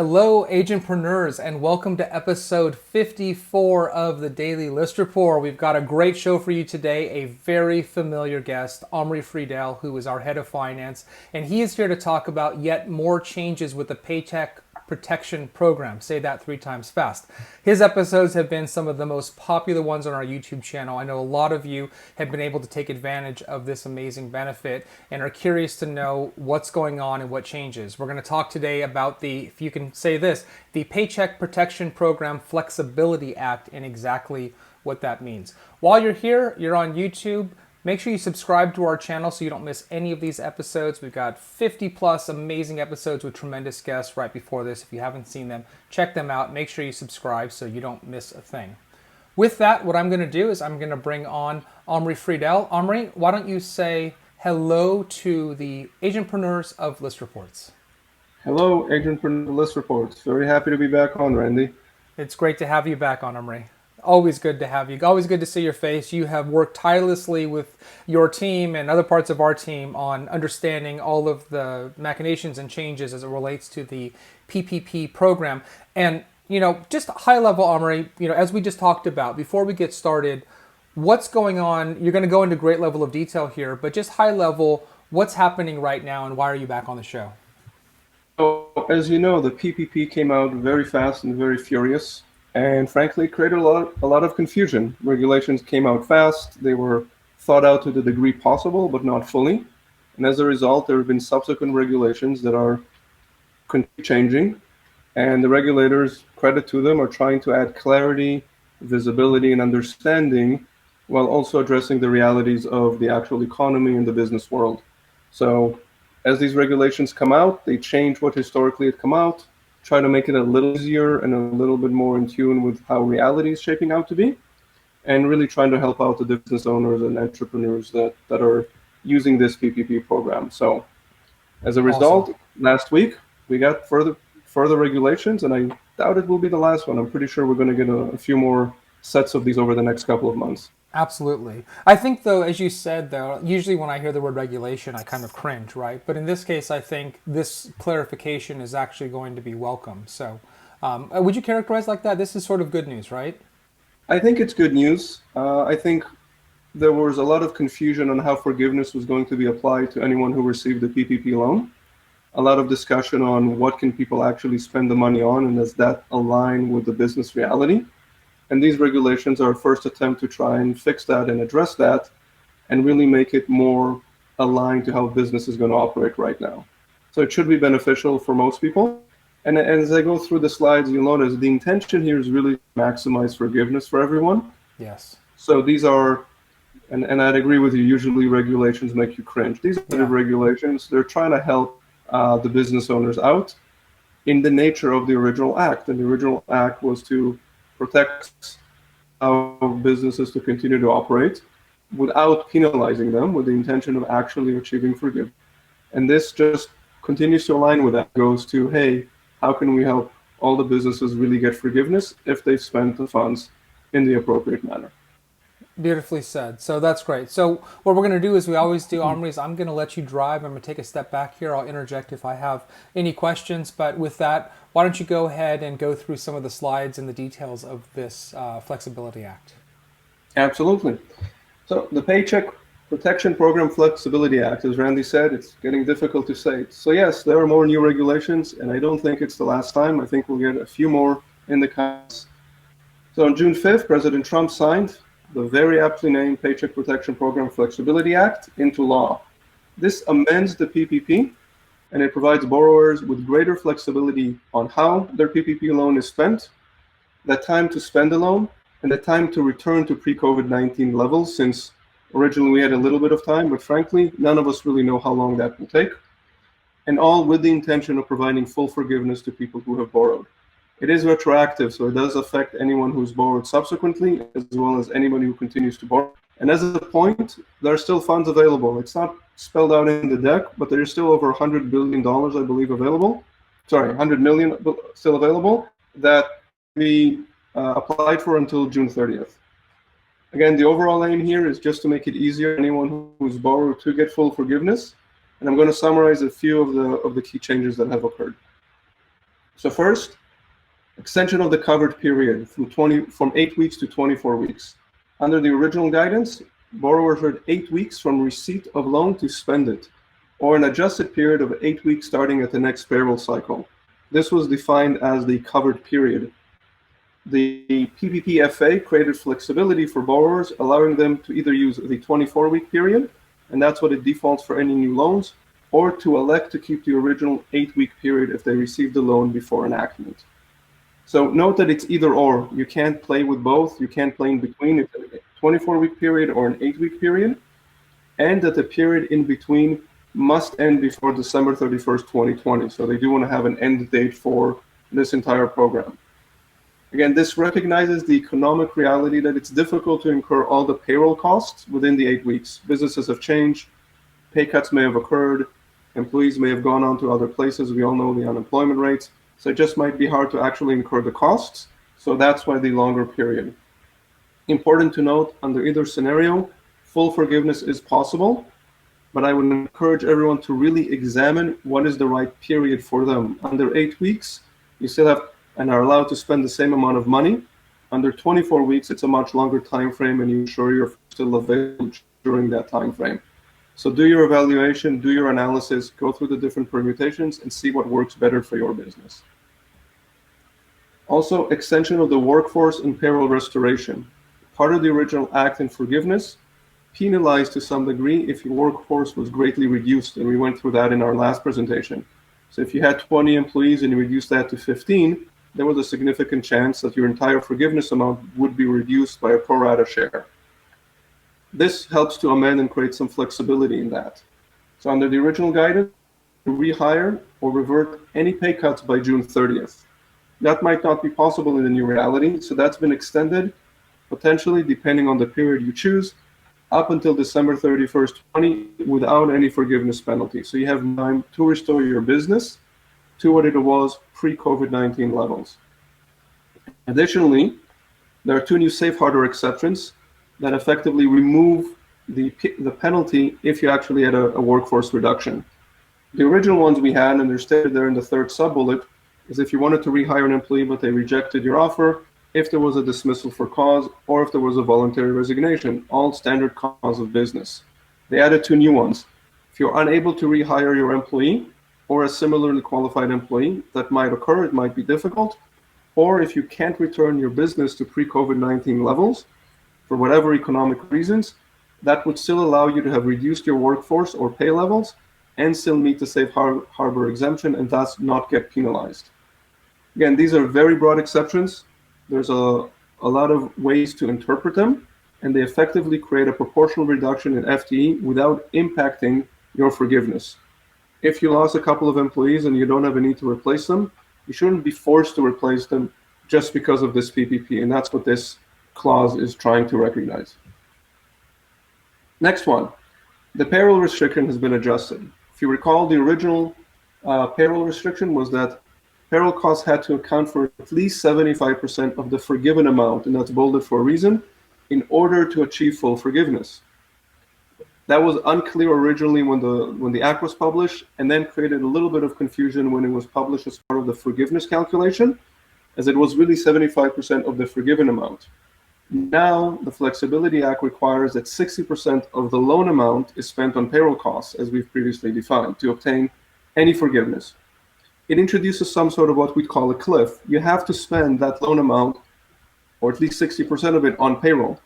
Hello, agentpreneurs, and welcome to episode 54 of the Daily List Report. We've got a great show for you today, a very familiar guest, Omri Friedel, who is our head of finance, and he is here to talk about yet more changes with the Paycheck Protection Program. Say that 3 times fast. His episodes have been some of the most popular ones on our YouTube channel. I know a lot of you have been able to take advantage of this amazing benefit and are curious to know what's going on and what changes. We're going to talk today about if you can say this, the Paycheck Protection Program Flexibility Act and exactly what that means. While you're here, you're on YouTube, make sure you subscribe to our channel so you don't miss any of these episodes. We've got 50 plus amazing episodes with tremendous guests right before this. If you haven't seen them, check them out. Make sure you subscribe so you don't miss a thing. With that, what I'm going to do is I'm going to bring on Omri Friedel. Omri, why don't you say hello to the agentpreneurs of ListReports? Hello, agentpreneur ListReports. Very happy to be back on, Randy. It's great to have you back on, Omri. Always good to have you. Always good to see your face. You have worked tirelessly with your team and other parts of our team on understanding all of the machinations and changes as it relates to the PPP program. And, just high level, Omri, as we just talked about, before we get started, what's going on? You're going to go into great level of detail here, but just high level, what's happening right now and why are you back on the show? So, as you know, the PPP came out very fast and very furious, and frankly, created a lot of confusion. Regulations came out fast. They were thought out to the degree possible, but not fully. And as a result, there have been subsequent regulations that are continually changing, and the regulators, credit to them, are trying to add clarity, visibility, and understanding while also addressing the realities of the actual economy and the business world. So as these regulations come out, they change what historically had come out, try to make it a little easier and a little bit more in tune with how reality is shaping out to be, and really trying to help out the business owners and entrepreneurs that are using this PPP program. So as a Awesome. result, last week we got further regulations, and I doubt it will be the last one. I'm pretty sure we're going to get a few more sets of these over the next couple of months. Absolutely. I think, though, as you said, though, usually when I hear the word regulation, I kind of cringe, right? But in this case, I think this clarification is actually going to be welcome. So would you characterize like that? This is sort of good news, right? I think it's good news. I think there was a lot of confusion on how forgiveness was going to be applied to anyone who received a PPP loan. A lot of discussion on what can people actually spend the money on, and does that align with the business reality? And these regulations are a first attempt to try and fix that and address that and really make it more aligned to how business is going to operate right now. So it should be beneficial for most people. And as I go through the slides, you'll notice the intention here is really to maximize forgiveness for everyone. Yes. So these are, and I'd agree with you, usually regulations make you cringe. These are the Yeah. regulations. They're trying to help the business owners out in the nature of the original act. And the original act was to protect our businesses to continue to operate without penalizing them, with the intention of actually achieving forgiveness. And this just continues to align with that. Goes to, hey, how can we help all the businesses really get forgiveness if they've spent the funds in the appropriate manner? Beautifully said. So that's great. So what we're going to do is we always do, Omri, is I'm going to let you drive. I'm going to take a step back here. I'll interject if I have any questions. But with that, why don't you go ahead and go through some of the slides and the details of this Flexibility Act? Absolutely. So the Paycheck Protection Program Flexibility Act, as Randy said, it's getting difficult to say. So yes, there are more new regulations, and I don't think it's the last time. I think we'll get a few more in the coming. So on June 5th, President Trump signed the very aptly named Paycheck Protection Program Flexibility Act into law. This amends the PPP, and it provides borrowers with greater flexibility on how their PPP loan is spent, the time to spend the loan, and the time to return to pre-COVID-19 levels, since originally we had a little bit of time, but frankly, none of us really know how long that will take, and all with the intention of providing full forgiveness to people who have borrowed. It is retroactive, so it does affect anyone who's borrowed subsequently, as well as anybody who continues to borrow. And as a point, there are still funds available. It's not spelled out in the deck, but there's still over $100 billion, I believe, available. Sorry, 100 million still available that we applied for until June 30th. Again, the overall aim here is just to make it easier for anyone who's borrowed to get full forgiveness. And I'm going to summarize a few of the key changes that have occurred. So first, extension of the covered period from 8 weeks to 24 weeks. Under the original guidance, borrowers had 8 weeks from receipt of loan to spend it, or an adjusted period of 8 weeks starting at the next payroll cycle. This was defined as the covered period. The PPP created flexibility for borrowers, allowing them to either use the 24-week period, and that's what it defaults for any new loans, or to elect to keep the original 8-week period if they received the loan before enactment. So note that it's either or. You can't play with both. You can't play in between. It's a 24-week period or an 8-week period, and that the period in between must end before December 31st, 2020. So they do want to have an end date for this entire program. Again, this recognizes the economic reality that it's difficult to incur all the payroll costs within the 8 weeks. Businesses have changed, pay cuts may have occurred, employees may have gone on to other places. We all know the unemployment rates. So it just might be hard to actually incur the costs. So that's why the longer period. Important to note, under either scenario, full forgiveness is possible, but I would encourage everyone to really examine what is the right period for them. Under 8 weeks, you still have and are allowed to spend the same amount of money. Under 24 weeks, it's a much longer time frame, and you ensure you're still available during that time frame. So do your evaluation, do your analysis, go through the different permutations, and see what works better for your business. Also, extension of the workforce and payroll restoration. Part of the original act in forgiveness penalized to some degree if your workforce was greatly reduced, and we went through that in our last presentation. So if you had 20 employees and you reduced that to 15, there was a significant chance that your entire forgiveness amount would be reduced by a pro rata share. This helps to amend and create some flexibility in that. So under the original guidance, to rehire or revert any pay cuts by June 30th. That might not be possible in the new reality, so that's been extended, potentially, depending on the period you choose, up until December 31st, 2020, without any forgiveness penalty. So you have time to restore your business to what it was pre-COVID-19 levels. Additionally, there are 2 new safe harbor exceptions that effectively remove the penalty if you actually had a workforce reduction. The original ones we had, and they're stated there in the 3rd sub-bullet, is if you wanted to rehire an employee but they rejected your offer, if there was a dismissal for cause, or if there was a voluntary resignation, all standard cause of business. They added 2 new ones. If you're unable to rehire your employee or a similarly qualified employee, that might occur, it might be difficult, or if you can't return your business to pre-COVID-19 levels for whatever economic reasons, that would still allow you to have reduced your workforce or pay levels and still meet the safe harbor exemption and thus not get penalized. Again, these are very broad exceptions. There's a lot of ways to interpret them, and they effectively create a proportional reduction in FTE without impacting your forgiveness. If you lost a couple of employees and you don't have a need to replace them, you shouldn't be forced to replace them just because of this PPP, and that's what this clause is trying to recognize. Next one, the payroll restriction has been adjusted. If you recall, the original payroll restriction was that payroll costs had to account for at least 75% of the forgiven amount, and that's bolded for a reason, in order to achieve full forgiveness. That was unclear originally when the act was published, and then created a little bit of confusion when it was published as part of the forgiveness calculation, as it was really 75% of the forgiven amount. Now, the Flexibility Act requires that 60% of the loan amount is spent on payroll costs, as we've previously defined, to obtain any forgiveness. It introduces some sort of what we'd call a cliff. You have to spend that loan amount, or at least 60% of it, on payroll.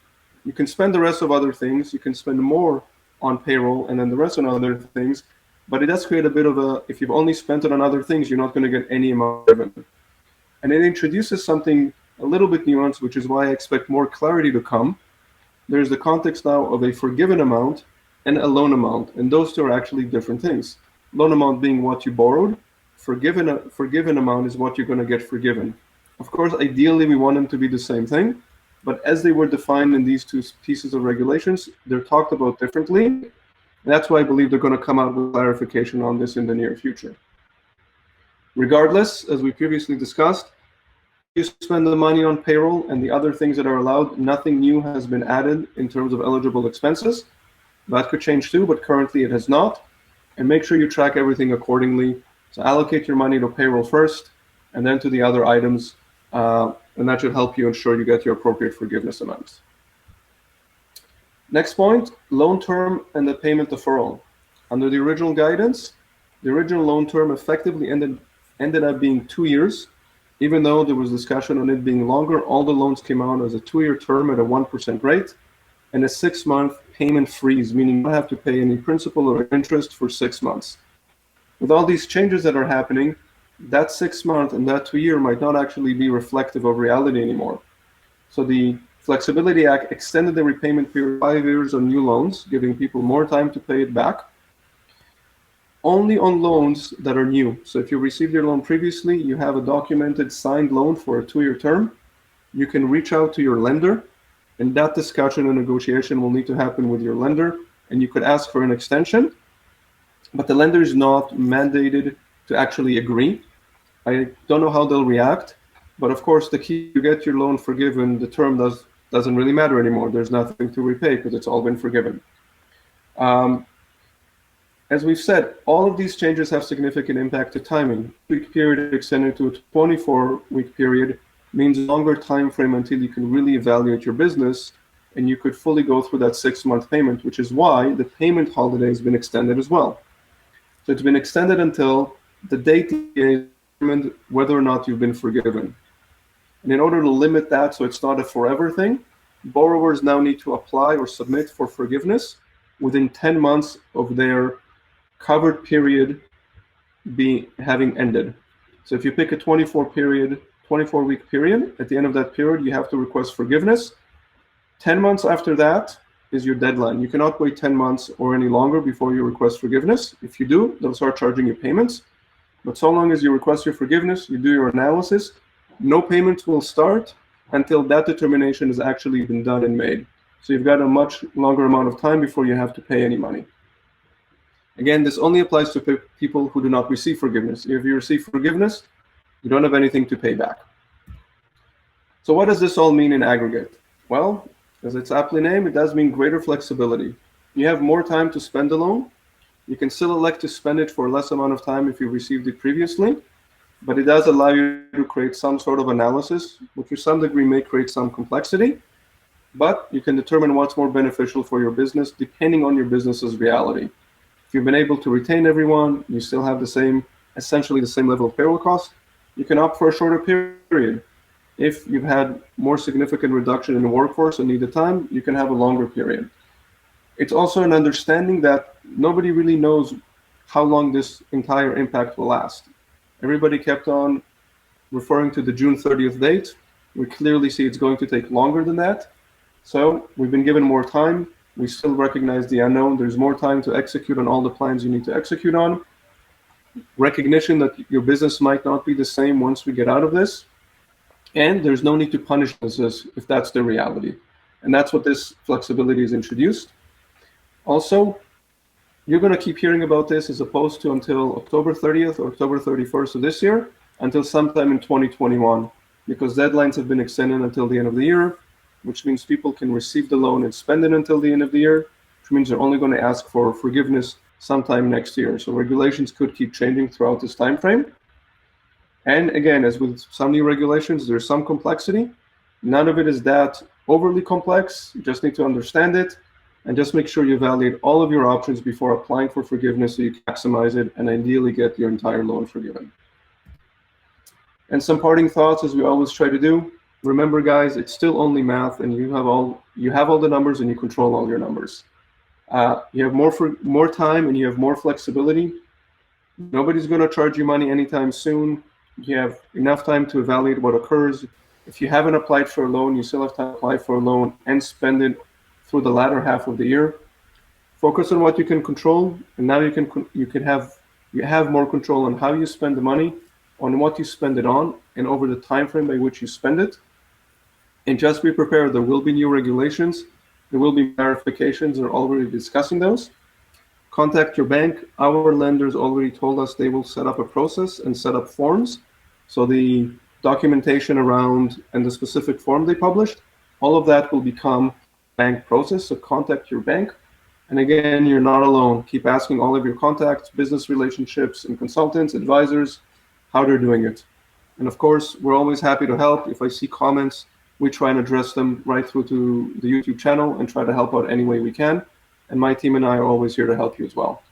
You can spend the rest of other things. You can spend more on payroll and then the rest on other things, but it does create a bit of a, if you've only spent it on other things, you're not going to get any amount of it. And it introduces something a little bit nuanced, which is why I expect more clarity to come. There's the context now of a forgiven amount and a loan amount, and those two are actually different things. Loan amount being what you borrowed, forgiven amount is what you're going to get forgiven. Of course, ideally, we want them to be the same thing, but as they were defined in these 2 pieces of regulations, they're talked about differently. And that's why I believe they're going to come out with clarification on this in the near future. Regardless, as we previously discussed, you spend the money on payroll and the other things that are allowed, nothing new has been added in terms of eligible expenses. That could change too, but currently it has not. And make sure you track everything accordingly. So allocate your money to payroll first, and then to the other items, and that should help you ensure you get your appropriate forgiveness amounts. Next point, loan term and the payment deferral. Under the original guidance, the original loan term effectively ended up being 2 years. Even though there was discussion on it being longer, all the loans came out as a 2-year term at a 1% rate and a 6-month payment freeze, meaning you don't have to pay any principal or interest for 6 months. With all these changes that are happening, that 6-month and that 2-year might not actually be reflective of reality anymore. So the Flexibility Act extended the repayment period 5 years on new loans, giving people more time to pay it back. Only on loans that are new. So if you received your loan previously, you have a documented signed loan for a 2-year term, you can reach out to your lender, and that discussion and negotiation will need to happen with your lender, and you could ask for an extension, but the lender is not mandated to actually agree. I don't know how they'll react, but of course the key, you get your loan forgiven, the term doesn't really matter anymore. There's nothing to repay because it's all been forgiven. As we've said, all of these changes have significant impact to timing. Week period extended to a 24-week period means a longer time frame until you can really evaluate your business, and you could fully go through that 6-month payment, which is why the payment holiday has been extended as well. So it's been extended until the date is determined whether or not you've been forgiven. And in order to limit that so it's not a forever thing, borrowers now need to apply or submit for forgiveness within 10 months of their covered period having ended. So if you pick a 24-week period, at the end of that period, you have to request forgiveness. 10 months after that is your deadline. You cannot wait 10 months or any longer before you request forgiveness. If you do, they'll start charging you payments. But so long as you request your forgiveness, you do your analysis, no payments will start until that determination has actually been done and made. So you've got a much longer amount of time before you have to pay any money. Again, this only applies to people who do not receive forgiveness. If you receive forgiveness, you don't have anything to pay back. So what does this all mean in aggregate? Well, as it's aptly named, it does mean greater flexibility. You have more time to spend the loan. You can still elect to spend it for a less amount of time if you received it previously, but it does allow you to create some sort of analysis, which to some degree may create some complexity, but you can determine what's more beneficial for your business depending on your business's reality. If you've been able to retain everyone, you still have essentially the same level of payroll cost, you can opt for a shorter period. If you've had more significant reduction in the workforce and need the time, you can have a longer period. It's also an understanding that nobody really knows how long this entire impact will last. Everybody kept on referring to the June 30th date. We clearly see it's going to take longer than that. So we've been given more time. We still recognize the unknown. There's more time to execute on all the plans you need to execute on. Recognition that your business might not be the same once we get out of this. And there's no need to punish businesses if that's the reality. And that's what this flexibility is introduced. Also, you're going to keep hearing about this as opposed to until October 30th or October 31st of this year, until sometime in 2021, because deadlines have been extended until the end of the year, which means people can receive the loan and spend it until the end of the year, which means they're only going to ask for forgiveness sometime next year. So regulations could keep changing throughout this time frame. And again, as with some new regulations, there's some complexity. None of it is that overly complex. You just need to understand it and just make sure you evaluate all of your options before applying for forgiveness so you can maximize it and ideally get your entire loan forgiven. And some parting thoughts, as we always try to do. Remember, guys, it's still only math, and you have all the numbers and you control all your numbers. You have more time and you have more flexibility. Nobody's going to charge you money anytime soon. You have enough time to evaluate what occurs. If you haven't applied for a loan, you still have time to apply for a loan and spend it through the latter half of the year. Focus on what you can control, and now you have more control on how you spend the money, on what you spend it on, and over the time frame by which you spend it. And just be prepared, there will be new regulations, there will be clarifications, we're already discussing those. Contact your bank. Our lenders already told us they will set up a process and set up forms. So the documentation around and the specific form they published, all of that will become bank process. So contact your bank. And again, you're not alone. Keep asking all of your contacts, business relationships, and consultants, advisors, how they're doing it. And of course, we're always happy to help. If I see comments, we try and address them right through to the YouTube channel and try to help out any way we can. And my team and I are always here to help you as well.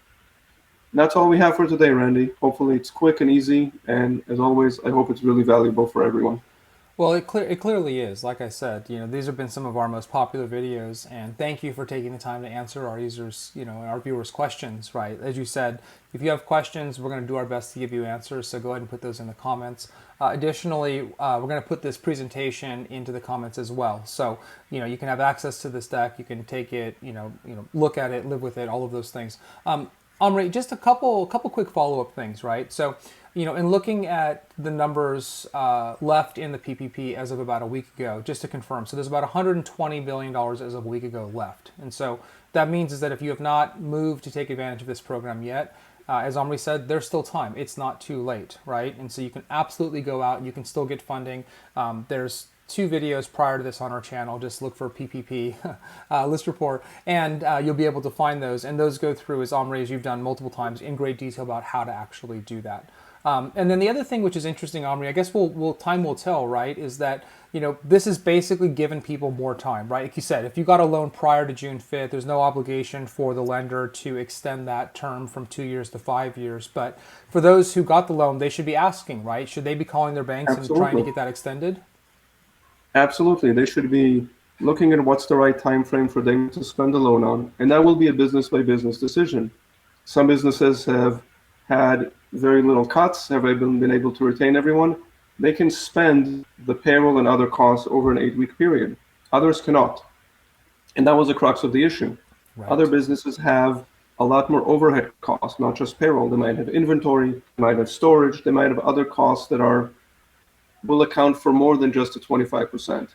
And that's all we have for today, Randy. Hopefully it's quick and easy. And as always, I hope it's really valuable for everyone. Well, it clearly is. Like I said, these have been some of our most popular videos, and thank you for taking the time to answer our users, our viewers' questions. Right, as you said, if you have questions, we're going to do our best to give you answers. So go ahead and put those in the comments. Additionally, we're going to put this presentation into the comments as well. So you can have access to this deck. You can take it, look at it, live with it, all of those things. Omri, just a couple quick follow-up things, right? So, in looking at the numbers left in the PPP as of about a week ago, just to confirm, so there's about $120 billion as of a week ago left. And so that means is that if you have not moved to take advantage of this program yet, as Omri said, there's still time. It's not too late, right? And so you can absolutely go out and you can still get funding. There's 2 videos prior to this on our channel. Just look for PPP list report, and you'll be able to find those. And those go through, as Omri, as you've done multiple times, in great detail about how to actually do that. And then the other thing which is interesting, Omri, I guess time will tell, right, is that this is basically giving people more time, right? Like you said, if you got a loan prior to June 5th, there's no obligation for the lender to extend that term from 2 years to 5 years. But for those who got the loan, they should be asking, right? Should they be calling their banks and trying to get that extended? Absolutely. They should be looking at what's the right time frame for them to spend the loan on. And that will be a business by business decision. Some businesses have had very little cuts, have been able to retain everyone. They can spend the payroll and other costs over an 8-week period. Others cannot. And that was the crux of the issue. Right. Other businesses have a lot more overhead costs, not just payroll. They might have inventory, they might have storage, they might have other costs that will account for more than just the 25%.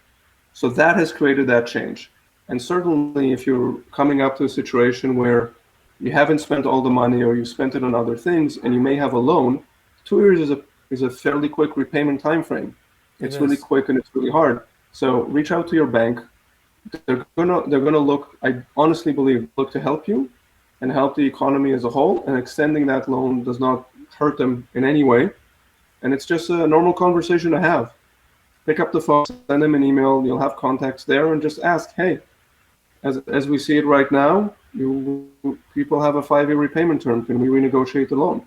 So that has created that change. And certainly if you're coming up to a situation where you haven't spent all the money or you spent it on other things and you may have a loan, 2 years is a fairly quick repayment time frame. It's really quick and it's really hard. So reach out to your bank. They're gonna look, I honestly believe, look to help you and help the economy as a whole, and extending that loan does not hurt them in any way. And it's just a normal conversation to have. Pick up the phone, send them an email, you'll have contacts there, and just ask, hey, as we see it right now, people have a 5-year repayment term. Can we renegotiate the loan?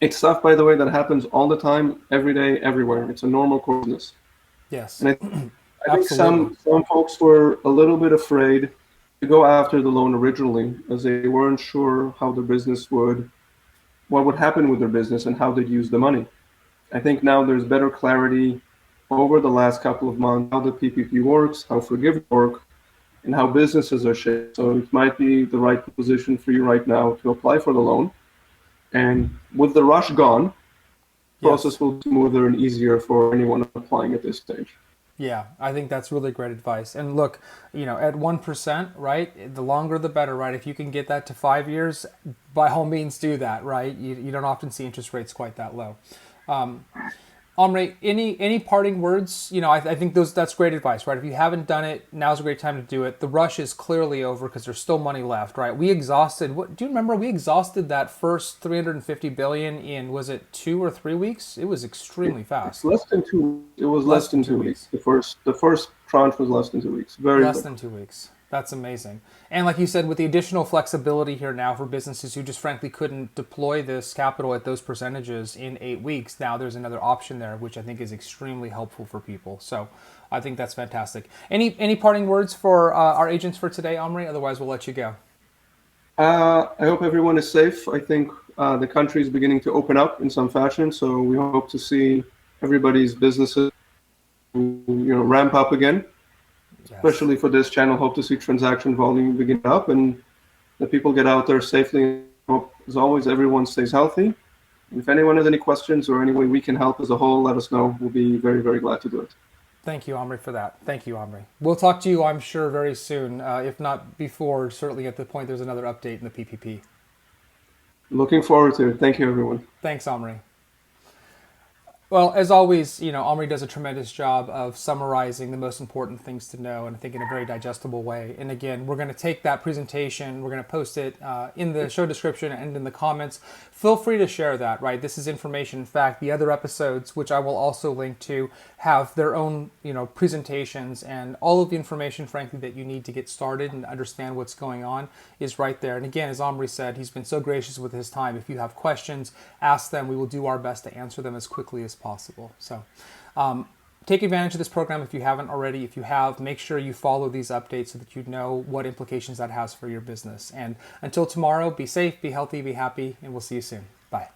It's stuff, by the way, that happens all the time, every day, everywhere. It's a normal course of business. Yes. And I think some folks were a little bit afraid to go after the loan originally, as they weren't sure how their business what would happen with their business and how they'd use the money. I think now there's better clarity over the last couple of months, how the PPP works, how forgiveness works, and how businesses are shaped. So it might be the right position for you right now to apply for the loan. And with the rush gone, the process will be smoother and easier for anyone applying at this stage. Yeah, I think that's really great advice. And look, at 1%, right, the longer the better, right? If you can get that to 5 years, by all means do that, right? You don't often see interest rates quite that low. Omri, any parting words? I think that's great advice, right? If you haven't done it, now's a great time to do it. The rush is clearly over because there's still money left, right? We exhausted, do you remember we exhausted that first $350 billion in, was it 2 or 3 weeks? It was extremely fast. Less than 2. It was less than 2 weeks. The first tranche was less than 2 weeks. Less than 2 weeks. That's amazing. And like you said, with the additional flexibility here now for businesses who just frankly couldn't deploy this capital at those percentages in 8 weeks, now there's another option there, which I think is extremely helpful for people. So I think that's fantastic. Any parting words for our agents for today, Omri? Otherwise, we'll let you go. I hope everyone is safe. I think the country is beginning to open up in some fashion, so we hope to see everybody's businesses ramp up again. Yes. Especially for this channel, hope to see transaction volume begin up and the people get out there safely. Hope, as always, everyone stays healthy. And if anyone has any questions or any way we can help as a whole, let us know. We'll be very, very glad to do it. Thank you, Omri, for that. Thank you, Omri. We'll talk to you, I'm sure, very soon. If not before, certainly at the point there's another update in the PPP. Looking forward to it. Thank you, everyone. Thanks, Omri. Well, as always, Omri does a tremendous job of summarizing the most important things to know, and I think in a very digestible way. And again, we're going to take that presentation, we're going to post it in the show description and in the comments. Feel free to share that, right? This is information. In fact, the other episodes, which I will also link to, have their own, presentations, and all of the information, frankly, that you need to get started and understand what's going on is right there. And again, as Omri said, he's been so gracious with his time. If you have questions, ask them. We will do our best to answer them as quickly as possible. So take advantage of this program if you haven't already. If you have, make sure you follow these updates so that you know what implications that has for your business. And until tomorrow, be safe, be healthy, be happy, and we'll see you soon. Bye.